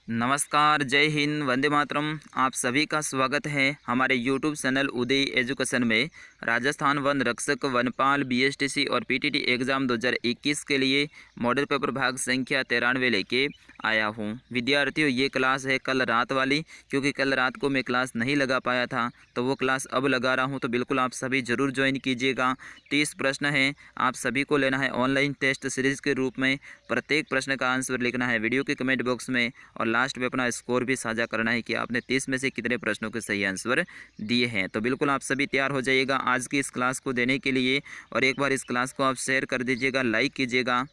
नमस्कार, जय हिंद, वंदे मातरम। आप सभी का स्वागत है हमारे यूट्यूब चैनल उदय एजुकेशन में। राजस्थान वन रक्षक, वनपाल, बीएसटीसी और पीटीटी एग्ज़ाम 2021 के लिए मॉडल पेपर भाग संख्या 93 लेके आया हूँ। विद्यार्थियों, ये क्लास है कल रात वाली, क्योंकि कल रात को मैं क्लास नहीं लगा पाया था, तो वो क्लास अब लगा रहा हूँ। तो बिल्कुल आप सभी ज़रूर ज्वाइन कीजिएगा। 30 प्रश्न हैं, आप सभी को लेना है ऑनलाइन टेस्ट सीरीज़ के रूप में। प्रत्येक प्रश्न का आंसर लिखना है वीडियो के कमेंट बॉक्स में, और लास्ट में अपना स्कोर भी साझा करना है कि आपने 30 में से कितने प्रश्नों के सही आंसर दिए हैं। तो बिल्कुल आप सभी तैयार हो जाइएगा आज की इस क्लास को देने के लिए, और एक बार इस क्लास को आप शेयर कर दीजिएगा, लाइक कीजिएगा।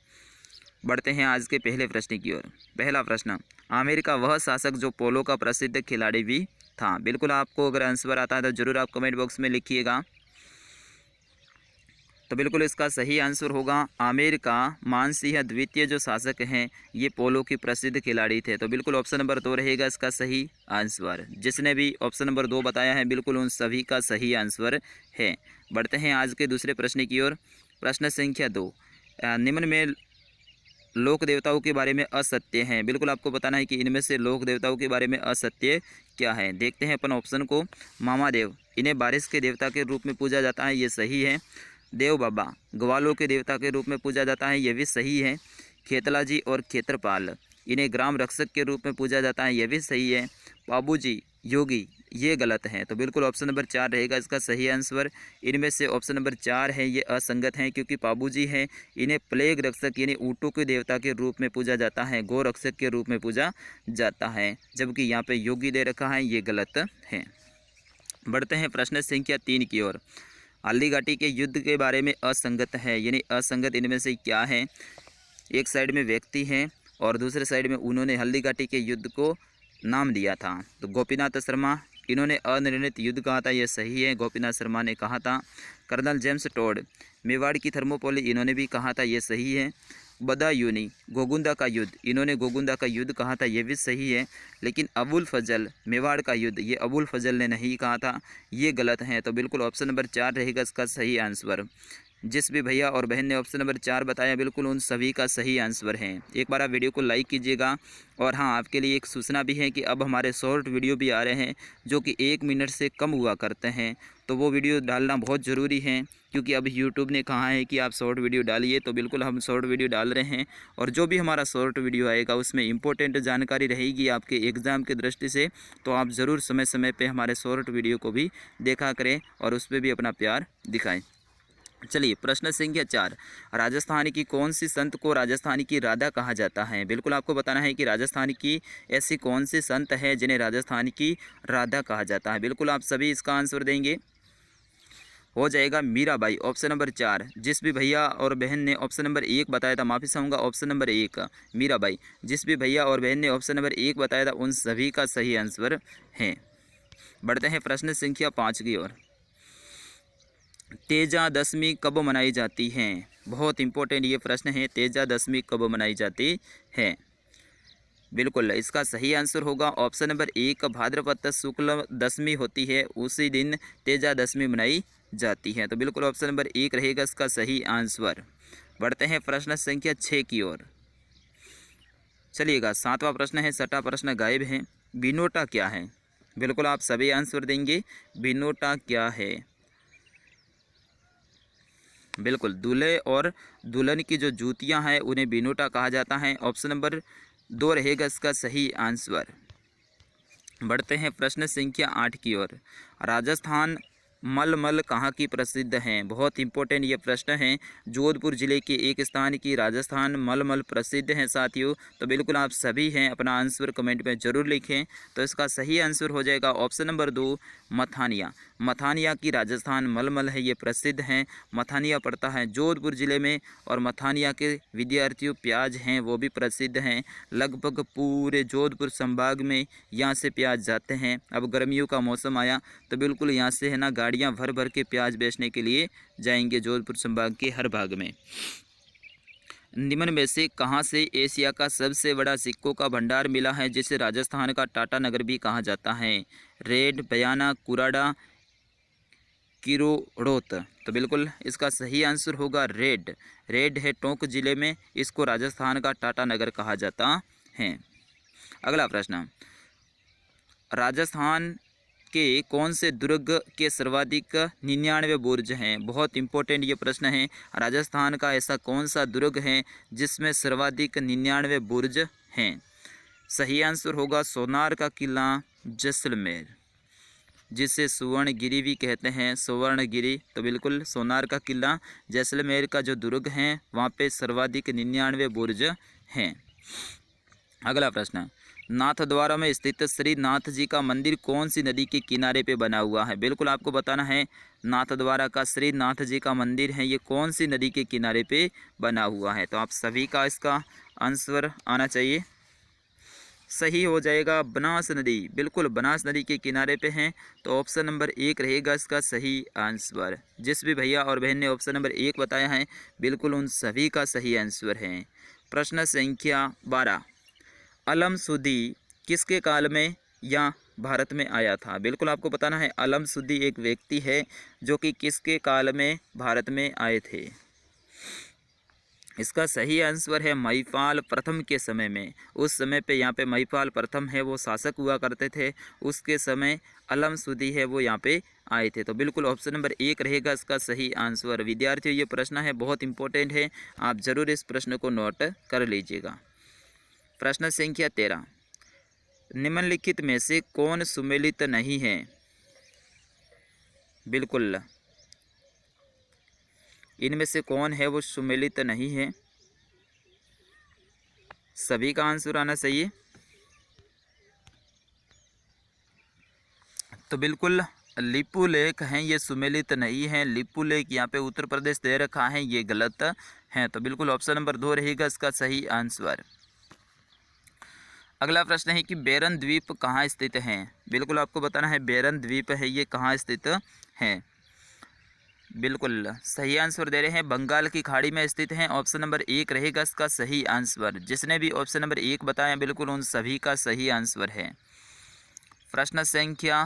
बढ़ते हैं आज के पहले प्रश्न की ओर। पहला प्रश्न, आमिर का वह शासक जो पोलो का प्रसिद्ध खिलाड़ी भी था। बिल्कुल आपको अगर आंसर आता है तो ज़रूर आप कमेंट बॉक्स में लिखिएगा। तो बिल्कुल इसका सही आंसर होगा आमिर का मानसिंह द्वितीय जो शासक हैं, ये पोलो के प्रसिद्ध खिलाड़ी थे। तो बिल्कुल ऑप्शन नंबर 2 रहेगा इसका सही आंसर। जिसने भी ऑप्शन नंबर 2 बताया है, बिल्कुल उन सभी का सही आंसर है। बढ़ते हैं आज के दूसरे प्रश्न की ओर। प्रश्न संख्या 2, निम्न में लोक देवताओं के बारे में असत्य हैं। बिल्कुल आपको बताना है कि इनमें से लोक देवताओं के बारे में असत्य क्या है। देखते हैं अपन ऑप्शन को। मामादेव, इन्हें बारिश के देवता के रूप में पूजा जाता है, ये सही है। देव बाबा, ग्वालों के देवता के रूप में पूजा जाता है, ये भी सही है। खेतला जी और खेत्रपाल, इन्हें ग्राम रक्षक के रूप में पूजा जाता है, ये भी सही है। बाबू जी, योगी, ये गलत है। तो बिल्कुल ऑप्शन नंबर 4 रहेगा इसका सही आंसर। इनमें से ऑप्शन नंबर 4 है ये असंगत हैं, क्योंकि बाबू जी हैं, इन्हें प्लेग रक्षक यानी ऊँटों के देवता के रूप में पूजा जाता है, गौ रक्षक के रूप में पूजा जाता है। जबकि यहाँ पे योगी दे रखा है, ये गलत है। बढ़ते हैं प्रश्न संख्या 3 की ओर। हल्दी घाटी के युद्ध के बारे में असंगत है, यानी असंगत इनमें से क्या है। एक साइड में व्यक्ति हैं और दूसरे साइड में उन्होंने हल्दी घाटी के युद्ध को नाम दिया था। तो गोपीनाथ शर्मा, इन्होंने अनिर्णित युद्ध कहा था, यह सही है, गोपीनाथ शर्मा ने कहा था। कर्नल जेम्स टोड, मेवाड़ की थर्मोपोली, इन्होंने भी कहा था, यह सही है। बदायूनी, गोगुंदा का युद्ध, इन्होंने गोगुंदा का युद्ध कहा था, यह भी सही है। लेकिन अबुल फजल, मेवाड़ का युद्ध, ये अबुल फजल ने नहीं कहा था, ये गलत है। तो बिल्कुल ऑप्शन नंबर 4 रहेगा इसका सही आंसर। जिस भी भैया और बहन ने ऑप्शन नंबर 4 बताया, बिल्कुल उन सभी का सही आंसर है। एक बार आप वीडियो को लाइक कीजिएगा। और हाँ, आपके लिए एक सूचना भी है कि अब हमारे शॉर्ट वीडियो भी आ रहे हैं, जो कि 1 मिनट से कम हुआ करते हैं। तो वो वीडियो डालना बहुत ज़रूरी है, क्योंकि अब यूट्यूब ने कहा है कि आप शॉर्ट वीडियो डालिए। तो बिल्कुल हम शॉर्ट वीडियो डाल रहे हैं, और जो भी हमारा शॉर्ट वीडियो आएगा उसमें इंपॉर्टेंट जानकारी रहेगी आपके एग्ज़ाम की दृष्टि से। तो आप ज़रूर समय समय पर हमारे शॉर्ट वीडियो को भी देखा करें और उस पर भी अपना प्यार दिखाएँ। चलिए प्रश्न संख्या 4, राजस्थान की कौन सी संत को राजस्थान की राधा कहा जाता है। बिल्कुल आपको बताना है कि राजस्थान की ऐसी कौन सी संत है जिन्हें राजस्थान की राधा कहा जाता है। बिल्कुल आप सभी इसका आंसर देंगे। हो जाएगा मीराबाई, ऑप्शन नंबर 4। जिस भी भैया और बहन ने ऑप्शन नंबर 1 बताया था, माफ़ी चाहूँगा, ऑप्शन नंबर 1 मीराबाई। जिस भी भैया और बहन ने ऑप्शन नंबर 1 बताया था, उन सभी का सही आंसर है। बढ़ते हैं प्रश्न संख्या 5 की ओर। तेजा दशमी कब मनाई जाती है। बहुत इंपॉर्टेंट ये प्रश्न है, तेजा दशमी कब मनाई जाती है। बिल्कुल इसका सही आंसर होगा ऑप्शन नंबर 1, भाद्रपद शुक्ल दशमी होती है, उसी दिन तेजा दशमी मनाई जाती है। तो बिल्कुल ऑप्शन नंबर 1 रहेगा इसका सही आंसर। बढ़ते हैं प्रश्न संख्या 6 की ओर। चलिएगा 7वां प्रश्न है, 6वां प्रश्न गायब है। बिनोटा क्या है। बिल्कुल आप सभी आंसर देंगे, बिनोटा क्या है। बिल्कुल दूल्हे और दुल्हन की जो जूतियां हैं उन्हें बिनोटा कहा जाता है। ऑप्शन नंबर 2 रहेगा इसका सही आंसर। बढ़ते हैं प्रश्न संख्या 8 की ओर। राजस्थान मलमल कहाँ की प्रसिद्ध हैं। बहुत इंपॉर्टेंट ये प्रश्न है। जोधपुर जिले के एक स्थान की राजस्थान मलमल प्रसिद्ध हैं साथियों। तो बिल्कुल आप सभी हैं अपना आंसर कमेंट में ज़रूर लिखें। तो इसका सही आंसर हो जाएगा ऑप्शन नंबर 2, मथानिया। मथानिया की राजस्थान मलमल है, ये प्रसिद्ध हैं। मथानिया पड़ता है जोधपुर ज़िले में, और मथानिया के विद्यार्थियों प्याज हैं वो भी प्रसिद्ध हैं। लगभग पूरे जोधपुर संभाग में यहाँ से प्याज जाते हैं। अब गर्मियों का मौसम आया तो बिल्कुल यहाँ से है ना गाड़ियाँ भर भर के प्याज बेचने के लिए जाएंगे जोधपुर संभाग के हर भाग में। निम्न में से कहाँ से एशिया का सबसे बड़ा सिक्कों का भंडार मिला है, जिसे राजस्थान का टाटा नगर भी कहा जाता है। रेड, बयाना, कुराड़ा, किरोड़ोत। तो बिल्कुल इसका सही आंसर होगा रेड। रेड है टोंक जिले में, इसको राजस्थान का टाटा नगर कहा जाता है। अगला प्रश्न, राजस्थान के कौन से दुर्ग के सर्वाधिक 99 बुर्ज हैं? बहुत इंपॉर्टेंट ये प्रश्न है। राजस्थान का ऐसा कौन सा दुर्ग है जिसमें सर्वाधिक 99 बुर्ज हैं? सही आंसर होगा सोनार का किला जैसलमेर, जिसे सुवर्णगिरी भी कहते हैं, सुवर्णगिरी। तो बिल्कुल सोनार का किला जैसलमेर का जो दुर्ग है वहाँ पे सर्वाधिक 99 बुर्ज हैं। अगला प्रश्न, नाथद्वारा में स्थित श्री नाथ जी का मंदिर कौन सी नदी के किनारे पे बना हुआ है? बिल्कुल आपको बताना है, नाथद्वारा का श्री नाथ जी का मंदिर है ये कौन सी नदी के किनारे पे बना हुआ है? तो आप सभी का इसका आंसर आना चाहिए। सही हो जाएगा बनास नदी, बिल्कुल बनास नदी के किनारे पे हैं। तो ऑप्शन नंबर 1 रहेगा इसका सही आंसर। जिस भी भैया और बहन ने ऑप्शन नंबर 1 बताया है बिल्कुल उन सभी का सही आंसर है। प्रश्न संख्या 12, अलम सुदी किसके काल में या भारत में आया था? बिल्कुल आपको बताना है, अलम सुदी एक व्यक्ति है जो कि किसके काल में भारत में आए थे? इसका सही आंसर है महिपाल प्रथम के समय में। उस समय पे यहाँ पे महिपाल प्रथम है वो शासक हुआ करते थे, उसके समय अलम सुदी है वो यहाँ पे आए थे। तो बिल्कुल ऑप्शन नंबर 1 रहेगा इसका सही आंसर। विद्यार्थियों ये प्रश्न है बहुत इंपॉर्टेंट है, आप जरूर इस प्रश्न को नोट कर लीजिएगा। प्रश्न संख्या 13, निम्नलिखित में से कौन सुमेलित नहीं है? बिल्कुल इनमें से कौन है वो सुमेलित नहीं है? सभी का आंसर आना चाहिए। तो बिल्कुल लिपू लेक हैं ये सुमेलित नहीं है। लिपू लेक यहाँ पे उत्तर प्रदेश दे रखा है, ये गलत है। तो बिल्कुल ऑप्शन नंबर 2 रहेगा इसका सही आंसर। अगला प्रश्न है कि बेरन द्वीप कहाँ स्थित है? बिल्कुल आपको बताना है बेरन द्वीप है ये कहाँ स्थित है? बिल्कुल सही आंसर दे रहे हैं, बंगाल की खाड़ी में स्थित हैं। ऑप्शन नंबर 1 रहेगा इसका सही आंसर। जिसने भी ऑप्शन नंबर 1 बताया बिल्कुल उन सभी का सही आंसर है। प्रश्न संख्या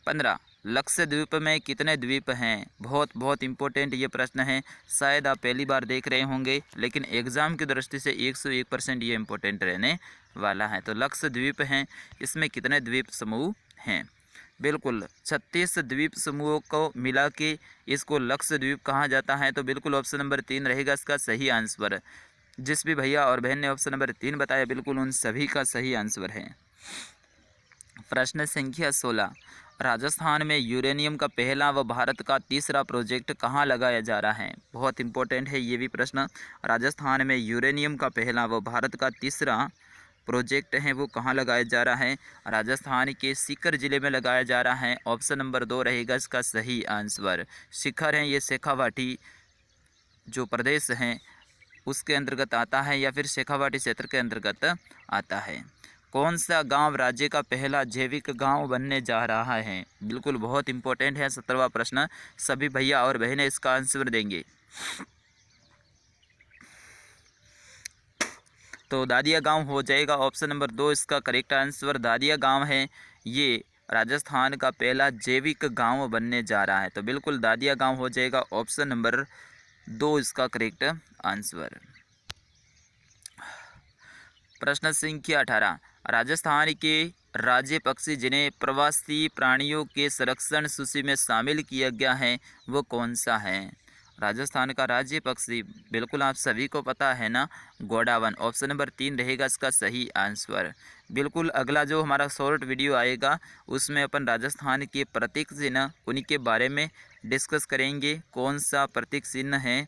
15, लक्षद्वीप में कितने द्वीप हैं? बहुत इंपॉर्टेंट ये प्रश्न है, शायद आप पहली बार देख रहे होंगे, लेकिन एग्ज़ाम की दृष्टि से 101% ये इंपॉर्टेंट रहने वाला है। तो लक्षद्वीप हैं, इसमें कितने द्वीप समूह हैं? बिल्कुल 36 द्वीप समूहों को मिला के इसको लक्षद्वीप कहा जाता है। तो बिल्कुल ऑप्शन नंबर 3 रहेगा इसका सही आंसर। जिस भी भैया और बहन ने ऑप्शन नंबर 3 बताया बिल्कुल उन सभी का सही आंसर है। प्रश्न संख्या 16, राजस्थान में यूरेनियम का पहला व भारत का तीसरा प्रोजेक्ट कहाँ लगाया जा रहा है? बहुत इंपॉर्टेंट है ये भी प्रश्न। राजस्थान में यूरेनियम का पहला व भारत का तीसरा प्रोजेक्ट है वो कहाँ लगाया जा रहा है? राजस्थान के सीकर ज़िले में लगाया जा रहा है। ऑप्शन नंबर 2 रहेगा इसका सही आंसर। शिखर है ये शेखावाटी जो प्रदेश हैं उसके अंतर्गत आता है या फिर शेखावाटी क्षेत्र के अंतर्गत आता है। कौन सा गांव राज्य का पहला जैविक गांव बनने जा रहा है? बिल्कुल बहुत इंपॉर्टेंट है 17वां प्रश्न। सभी भैया और बहनें इसका आंसर देंगे। तो दादिया गांव हो जाएगा ऑप्शन नंबर 2 इसका करेक्ट आंसर। दादिया गांव है ये राजस्थान का पहला जैविक गांव बनने जा रहा है। तो बिल्कुल दादिया गांव हो जाएगा ऑप्शन नंबर 2 इसका करेक्ट आंसर। प्रश्न संख्या 18, राजस्थान के राज्य पक्षी जिन्हें प्रवासी प्राणियों के संरक्षण सूची में शामिल किया गया है वो कौन सा है? राजस्थान का राज्य पक्षी बिल्कुल आप सभी को पता है ना, गोडावन। ऑप्शन नंबर 3 रहेगा इसका सही आंसर। बिल्कुल अगला जो हमारा शॉर्ट वीडियो आएगा उसमें अपन राजस्थान के प्रतीक चिन्ह उन्हीं के बारे में डिस्कस करेंगे। कौन सा प्रतीक चिन्ह है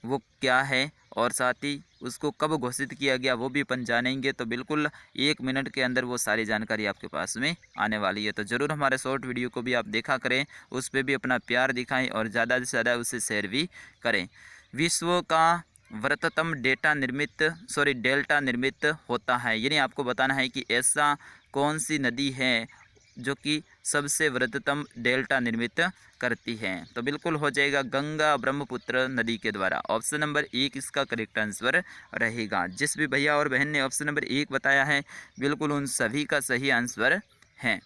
वो क्या है और साथ ही उसको कब घोषित किया गया वो भी अपन जानेंगे। तो बिल्कुल 1 मिनट के अंदर वो सारी जानकारी आपके पास में आने वाली है। तो ज़रूर हमारे शॉर्ट वीडियो को भी आप देखा करें, उस पर भी अपना प्यार दिखाएं और ज़्यादा से ज़्यादा उसे शेयर भी करें। विश्व का वृहत्तम डेल्टा निर्मित होता है, यानी आपको बताना है कि ऐसा कौन सी नदी है जो कि सबसे वृहत्तम डेल्टा निर्मित करती है? तो बिल्कुल हो जाएगा गंगा ब्रह्मपुत्र नदी के द्वारा। ऑप्शन नंबर 1 इसका करेक्ट आंसर रहेगा। जिस भी भैया और बहन ने ऑप्शन नंबर 1 बताया है बिल्कुल उन सभी का सही आंसर है।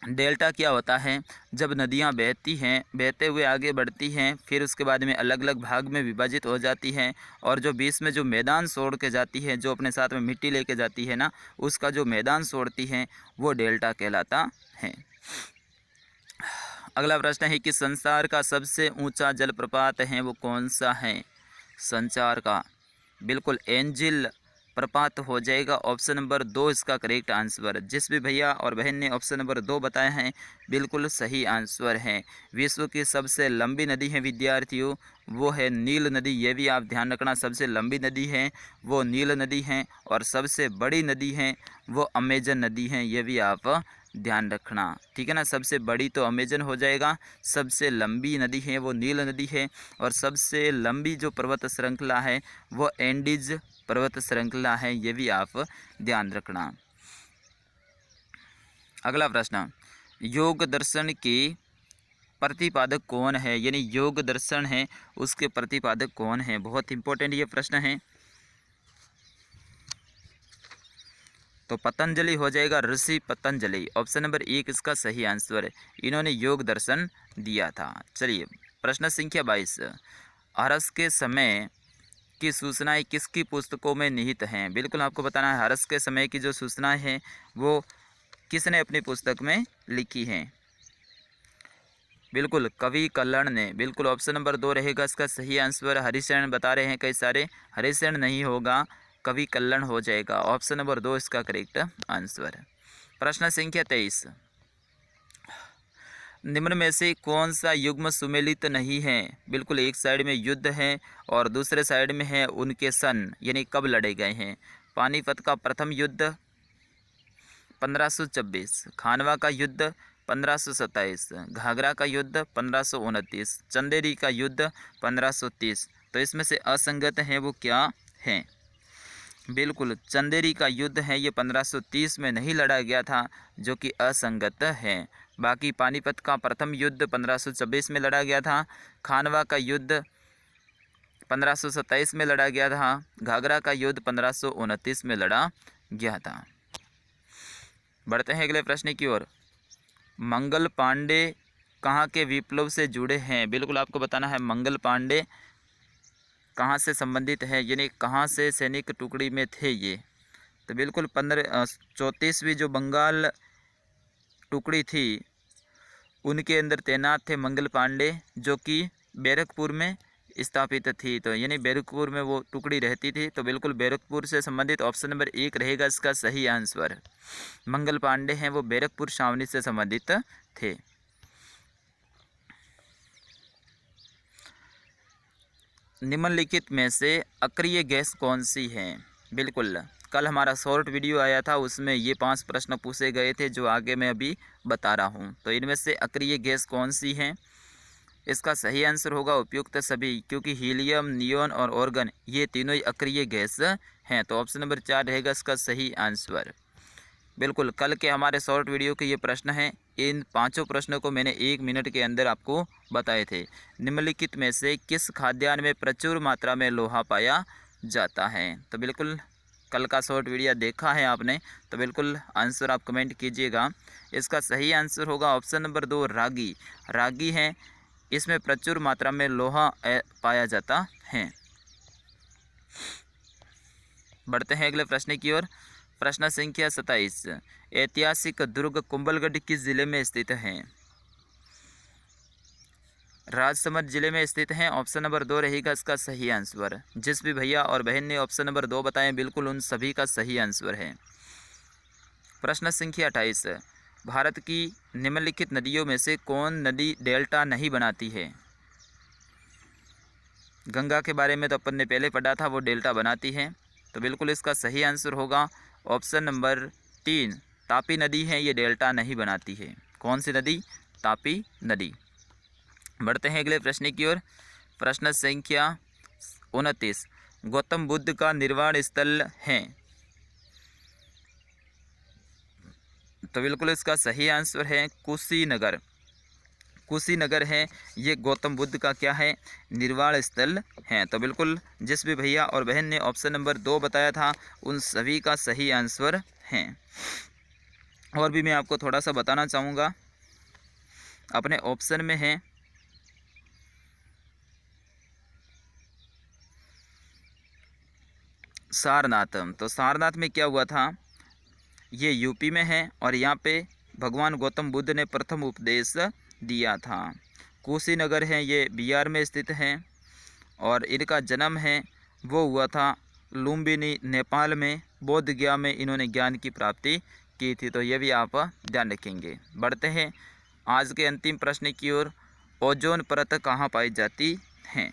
डेल्टा क्या होता है? जब नदियाँ बहती हैं, बहते हुए आगे बढ़ती हैं, फिर उसके बाद में अलग अलग भाग में विभाजित हो जाती हैं, और जो बीच में जो मैदान छोड़ के जाती है, जो अपने साथ में मिट्टी लेके जाती है ना, उसका जो मैदान छोड़ती हैं वो डेल्टा कहलाता है। अगला प्रश्न है कि संसार का सबसे ऊंचा जलप्रपात है वो कौन सा है? संसार का बिल्कुल एंजिल प्रपात हो जाएगा। ऑप्शन नंबर 2 इसका करेक्ट आंसर। जिस भी भैया और बहन ने ऑप्शन नंबर 2 बताया है बिल्कुल सही आंसर है। विश्व की सबसे लंबी नदी है विद्यार्थियों, वो है नील नदी। ये भी आप ध्यान रखना, सबसे लंबी नदी है वो नील नदी है, और सबसे बड़ी नदी है वो अमेजन नदी है। ये भी आप ध्यान रखना, ठीक है ना। सबसे बड़ी तो अमेजन हो जाएगा, सबसे लंबी नदी है वो नील नदी है, और सबसे लंबी जो पर्वत श्रृंखला है वो एंडीज पर्वत श्रृंखला है। ये भी आप ध्यान रखना। अगला प्रश्न, योग दर्शन के प्रतिपादक कौन है? यानी योग दर्शन है उसके प्रतिपादक कौन है? बहुत इंपॉर्टेंट ये प्रश्न है। तो पतंजलि हो जाएगा, ऋषि पतंजलि। ऑप्शन नंबर 1 इसका सही आंसर है। इन्होंने योग दर्शन दिया था। चलिए प्रश्न संख्या 22, हर्ष के समय की सूचनाएं किसकी पुस्तकों में निहित हैं? बिल्कुल आपको बताना है हर्ष के समय की जो सूचनाएं हैं वो किसने अपनी पुस्तक में लिखी हैं? बिल्कुल कवि कल्याण ने। बिल्कुल ऑप्शन नंबर 2 रहेगा इसका सही आंसर। हरिशरण बता रहे हैं कई सारे, हरिशरण नहीं होगा, कवि कल्याण हो जाएगा। ऑप्शन नंबर 2 इसका करेक्ट आंसर। प्रश्न संख्या 23, निम्न में से कौन सा युग्म सुमेलित नहीं है? बिल्कुल एक साइड में युद्ध है और दूसरे साइड में है उनके सन, यानी कब लड़े गए हैं। पानीपत का प्रथम युद्ध 1526, खानवा का युद्ध 1527, घाघरा का युद्ध 1529, चंदेरी का युद्ध 1530। तो इसमें से असंगत है वो क्या है? बिल्कुल चंदेरी का युद्ध है ये 1530 में नहीं लड़ा गया था, जो कि असंगत है। बाकी पानीपत का प्रथम युद्ध 1526 में लड़ा गया था, खानवा का युद्ध 1527 में लड़ा गया था, घाघरा का युद्ध 1529 में लड़ा गया था। बढ़ते हैं अगले प्रश्न की ओर। मंगल पांडे कहाँ के विप्लव से जुड़े हैं? बिल्कुल आपको बताना है मंगल पांडे कहाँ से संबंधित है, यानी कहाँ से सैनिक टुकड़ी में थे ये। तो बिल्कुल 34वीं जो बंगाल टुकड़ी थी उनके अंदर तैनात थे मंगल पांडे, जो कि बैरकपुर में स्थापित थी। तो यानी बैरकपुर में वो टुकड़ी रहती थी। तो बिल्कुल बैरकपुर से संबंधित ऑप्शन नंबर 1 रहेगा इसका सही आंसर। मंगल पांडे हैं वो बैरकपुर छावनी से संबंधित थे। निम्नलिखित में से अक्रिय गैस कौन सी है? बिल्कुल कल हमारा शॉर्ट वीडियो आया था, उसमें ये 5 प्रश्न पूछे गए थे जो आगे मैं अभी बता रहा हूँ। तो इनमें से अक्रिय गैस कौन सी है? इसका सही आंसर होगा उपयुक्त सभी, क्योंकि हीलियम, नियोन और ऑर्गन ये तीनों ही अक्रिय गैस हैं। तो ऑप्शन नंबर 4 रहेगा इसका सही आंसर। बिल्कुल कल के हमारे शॉर्ट वीडियो के ये प्रश्न हैं। इन 5 प्रश्नों को मैंने 1 मिनट के अंदर आपको बताए थे। निम्नलिखित में से किस खाद्यान्न में प्रचुर मात्रा में लोहा पाया जाता है? तो बिल्कुल कल का शॉर्ट वीडियो देखा है आपने, तो बिल्कुल आंसर आप कमेंट कीजिएगा। इसका सही आंसर होगा ऑप्शन नंबर 2 रागी। रागी है, इसमें प्रचुर मात्रा में लोहा पाया जाता है। बढ़ते हैं अगले प्रश्न की ओर। प्रश्न संख्या 27, ऐतिहासिक दुर्ग कुंभलगढ़ किस जिले में स्थित है? राजसमंद जिले में स्थित है। ऑप्शन नंबर 2 रहेगा इसका सही आंसर। जिस भी भैया और बहन ने ऑप्शन नंबर 2 बताएं बिल्कुल उन सभी का सही आंसर है। प्रश्न संख्या 28, भारत की निम्नलिखित नदियों में से कौन नदी डेल्टा नहीं बनाती है? गंगा के बारे में तो अपन ने पहले पढ़ा था, वो डेल्टा बनाती है। तो बिल्कुल इसका सही आंसर होगा ऑप्शन नंबर 3, तापी नदी है ये डेल्टा नहीं बनाती है। कौन सी नदी? तापी नदी। बढ़ते हैं अगले प्रश्न की ओर। प्रश्न संख्या 29, गौतम बुद्ध का निर्वाण स्थल है? तो बिल्कुल इसका सही आंसर है कुशीनगर। कुशीनगर है ये गौतम बुद्ध का क्या है? निर्वाण स्थल है। तो बिल्कुल जिस भी भैया और बहन ने ऑप्शन नंबर 2 बताया था उन सभी का सही आंसर है। और भी मैं आपको थोड़ा सा बताना चाहूँगा। अपने ऑप्शन में है सारनाथ। तो सारनाथ में क्या हुआ था, ये यूपी में है और यहाँ पे भगवान गौतम बुद्ध ने प्रथम उपदेश दिया था। कुशीनगर है, ये बिहार में स्थित है और इनका जन्म है वो हुआ था लुम्बिनी नेपाल में। बोध गया में इन्होंने ज्ञान की प्राप्ति की थी। तो ये भी आप ध्यान रखेंगे। बढ़ते हैं आज के अंतिम प्रश्न की ओर। ओजोन परत कहाँ पाई जाती है?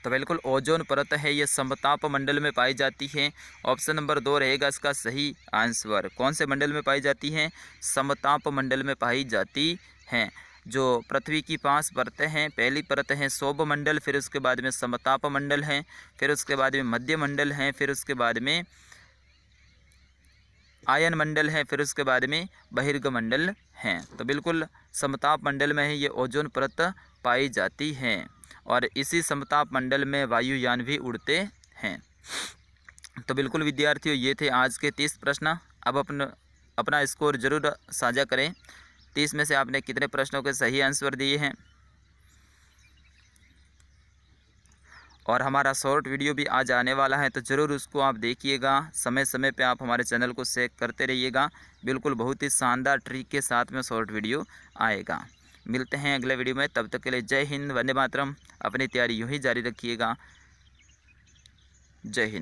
तो बिल्कुल ओजोन परत है ये समताप मंडल में पाई जाती है। ऑप्शन नंबर 2 रहेगा इसका सही आंसर। कौन से मंडल में पाई जाती हैं? समताप मंडल में पाई जाती हैं। जो पृथ्वी की 5 परतें हैं, पहली परत है सौभ मंडल, फिर उसके बाद में समताप मंडल है, फिर उसके बाद में मध्य मंडल है, फिर उसके बाद में आयन मंडल है, फिर उसके बाद में बहिर्ग मंडल हैं। तो बिल्कुल समताप मंडल में ही ये ओजोन परत पाई जाती है और इसी समताप मंडल में वायुयान भी उड़ते हैं। तो बिल्कुल विद्यार्थियों, ये थे आज के 30 प्रश्न। अब अपना स्कोर जरूर साझा करें। 30 में से आपने कितने प्रश्नों के सही आंसर दिए हैं? और हमारा शॉर्ट वीडियो भी आज आने वाला है, तो ज़रूर उसको आप देखिएगा। समय समय पे आप हमारे चैनल को चेक करते रहिएगा। बिल्कुल बहुत ही शानदार ट्रिक के साथ में शॉर्ट वीडियो आएगा। मिलते हैं अगले वीडियो में, तब तक के लिए जय हिंद, वंदे मातरम। अपनी तैयारी यूँ ही जारी रखिएगा। जय हिंद।